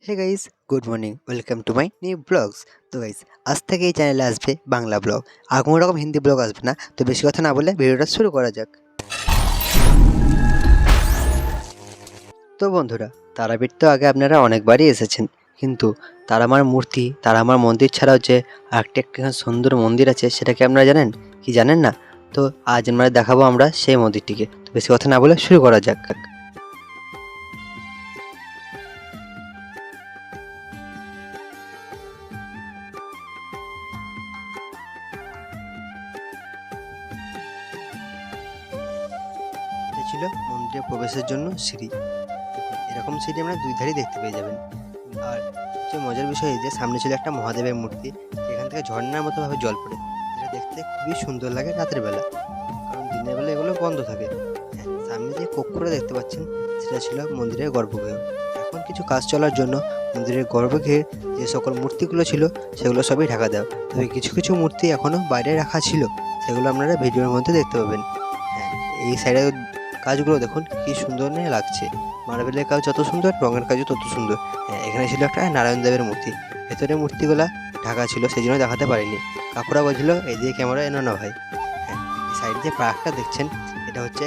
Hey guys, good morning, welcome to my new blogs. তো guys, আজ থেকে এই চ্যানেলে আসবে বাংলা ব্লগ, আর কোনো রকম হিন্দি ব্লগ আসবে না। তো বেশি কথা না বলে ভিডিওটা শুরু করা যাক। তো বন্ধুরা, তারাপীঠ তো আগে আপনারা অনেকবারই এসেছেন, কিন্তু তারামার মূর্তি, তারামার মন্দির ছাড়াও যে আরেকটি একটি সুন্দর মন্দির আছে, সেটা কি আপনারা জানেন? কি জানেন না? তো আজ আমরা দেখাবো আমরা সেই মন্দিরটিকে। তো বেশি কথা না বলে শুরু করা যাক। এটা ছিল মন্দিরে প্রবেশের জন্য সিঁড়ি। এরকম সিঁড়ি আমরা দুই ধারেই দেখতে পেয়ে যাবেন। আর সবচেয়ে মজার বিষয় এই যে সামনে ছিল একটা মহাদেবের মূর্তি, যেখান থেকে ঝর্ণার মতো ভাবে জল পড়ে, যেটা দেখতে খুবই সুন্দর লাগে রাতের বেলা, কারণ দিনের বেলা এগুলো বন্ধ থাকে। হ্যাঁ, সামনে যে কক্ষটা দেখতে পাচ্ছেন, সেটা ছিল মন্দিরের গর্ভগৃহ। এখন কিছু কাজ চলার জন্য মন্দিরের গর্ভগৃহের যে সকল মূর্তিগুলো ছিল, সেগুলো সবই ঢাকা দেওয়া। তবে কিছু কিছু মূর্তি এখনও বাইরে রাখা ছিল, সেগুলো আপনারা ভিডিওর মধ্যে দেখতে পাবেন। হ্যাঁ, এই সাইডে কাজগুলো দেখুন কি সুন্দর লাগছে। মার্বেলের কাজ যত সুন্দর, রঙের কাজও তত সুন্দর। হ্যাঁ, এখানে ছিল একটা নারায়ণ দেবের মূর্তি, ভেতরে মূর্তিগুলা ঢাকা ছিল, সেই জন্য দেখাতে পারিনি। কাকুরা বলছিল এই দিয়ে ক্যামেরা এনো না ভাই। হ্যাঁ, এই সাইড যে পার্কটা দেখছেন, এটা হচ্ছে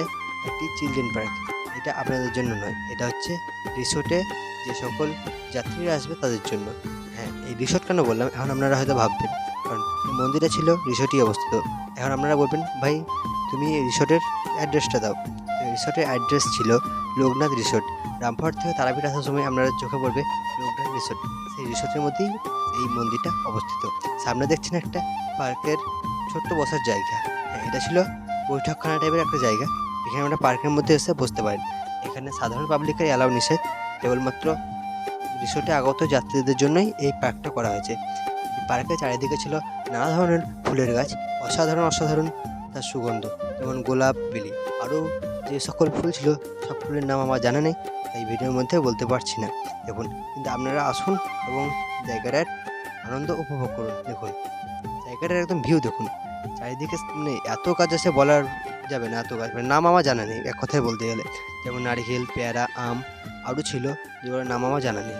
একটি চিলড্রেন পার্ক। এটা আপনাদের জন্য নয়, এটা হচ্ছে রিসোর্টে যে সকল যাত্রীরা আসবে তাদের জন্য। হ্যাঁ, এই রিসোর্ট কেন বললাম এখন আপনারা হয়তো ভাববেন, কারণ মন্দিরে ছিল, রিসোর্টই অবস্থিত। এখন আপনারা বলবেন ভাই তুমি রিসোর্টের অ্যাড্রেসটা দাও। রিসোর্টের অ্যাড্রেস ছিল লোকনাথ রিসোর্ট। রামপুরহাট থেকে তারাপীঠ আসার সময় আপনারা চোখে পড়বে লোকনাথ রিসোর্ট। সেই রিসোর্টের মধ্যেই এই মন্দিরটা অবস্থিত। সামনে দেখছেন একটা পার্কের ছোট্ট বসার জায়গা। হ্যাঁ, এটা ছিল বৈঠকখানা টাইপের একটা জায়গা। এখানে আমরা পার্কের মধ্যে এসে বসতে পারেন। এখানে সাধারণ পাবলিকের অ্যালাউ নিষেধ, কেবলমাত্র রিসোর্টে আগত যাত্রীদের জন্যই এই পার্কটা করা হয়েছে। এই পার্কের চারিদিকে ছিল নানা ধরনের ফুলের গাছ, অসাধারণ অসাধারণ তার সুগন্ধ, যেমন গোলাপ, বেলি, আরও যে সকল ফুল ছিল, সব ফুলের নাম আমার জানা নেই, তাই ভিডিওর মধ্যে বলতে পারছি না। দেখুন, কিন্তু আপনারা আসুন এবং জায়গাটার আনন্দ উপভোগ করুন। দেখুন জায়গাটার একদম ভিউ দেখুন, চারিদিকে মানে এত গাছ আছে বলার যাবে না, এত গাছ, মানে নাম আমার জানা নেই এক কথায় বলতে গেলে। যেমন নারিকেল, পেয়ারা, আম আরও ছিল, যেগুলোর নাম আমার জানা নেই।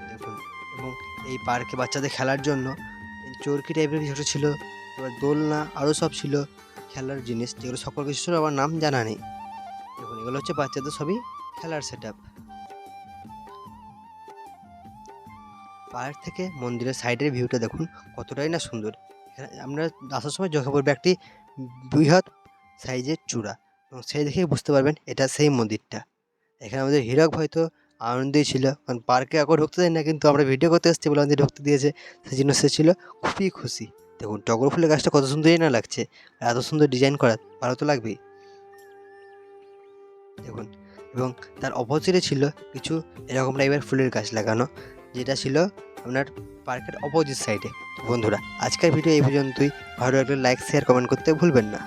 দেখুন, এবং এই পার্কে বাচ্চাদের খেলার জন্য চরকি টাইপের কিছু ছিল, এবার দোলনা আরও সব ছিল খেলার জিনিস, যেগুলো সকল কিছু ছিল আমার নাম জানা নেই। দেখুন, এগুলো হচ্ছে বাচ্চাদের সবই খেলার সেট আপ। পাহাড় থেকে মন্দিরের সাইডের ভিউটা দেখুন কতটাই না সুন্দর। এখানে আমরা আসার সময় চোখে পড়বে একটি বৃহৎ সাইজের চূড়া, এবং সেই দেখেই বুঝতে পারবেন এটা সেই মন্দিরটা। এখানে আমাদের হীরক হয়তো আনন্দেই ছিল, কারণ পার্কে এখন ঢুকতে দেয় না, কিন্তু আমরা ভিডিও করতে এসেছি বলে আমাদের ঢুকতে দিয়েছে, সেই জন্য সে ছিল খুবই খুশি। দেখুন টগর ফুলের গাছটা কত সুন্দরই না লাগছে, আর এত সুন্দর ডিজাইন করা, ভালো তো লাগবেই। দেখুন, এবং তার অপোজিটে ছিল কিছু এরকম টাইপের ফুলের গাছ লাগানো, যেটা ছিল আপনার পার্কের অপোজিট সাইডে। তো বন্ধুরা, আজকের ভিডিও এই পর্যন্তই। ভালো লাগলে লাইক, শেয়ার, কমেন্ট করতে ভুলবেন না।